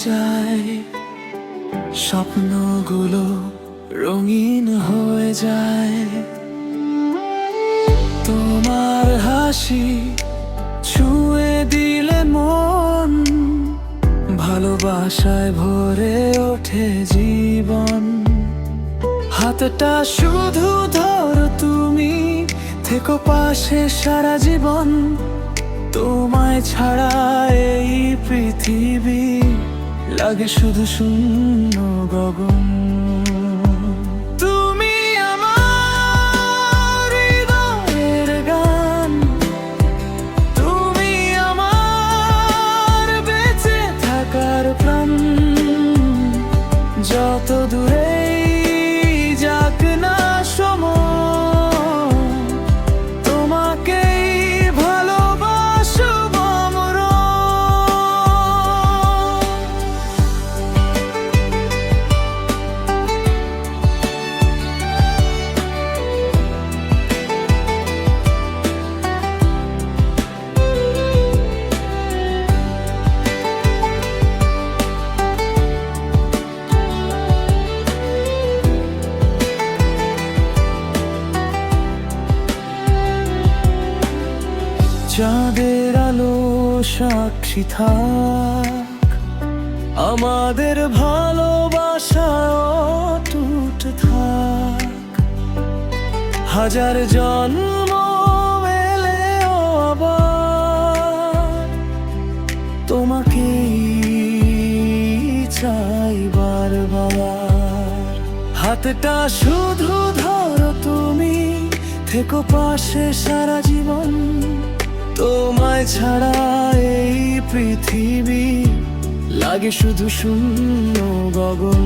যায়, স্বপ্নগুলো রঙিন হয়ে যায়। তোমার হাসি ছুঁয়ে দিলে মন, ভালোবাসায় ভরে ওঠে জীবন। হাতটা শুধু ধরো তুমি, থেকো পাশে সারা জীবন। তোমায় ছাড়া এই পৃথিবী লাগে শুধু শূন্য গগন। তুমি আমার হৃদয়ের গান, তুমি আমার বেঁচে থাকার প্রাণ। যত দূরেই যাক না সময়, তোমাকেই ভালোবাসব আমরা। চাঁদের আলো সাক্ষী থাক, আমাদের ভালোবাসা অটুট থাক। হাজার জন্ম এলেও আবার তোমাকেই চাই বারবার। হাতটা শুধু ধরো তুমি, থেকো পাশে সারা জীবন। তোমায় ছাড়া এই পৃথিবী লাগে শুধু শূন্য গগন।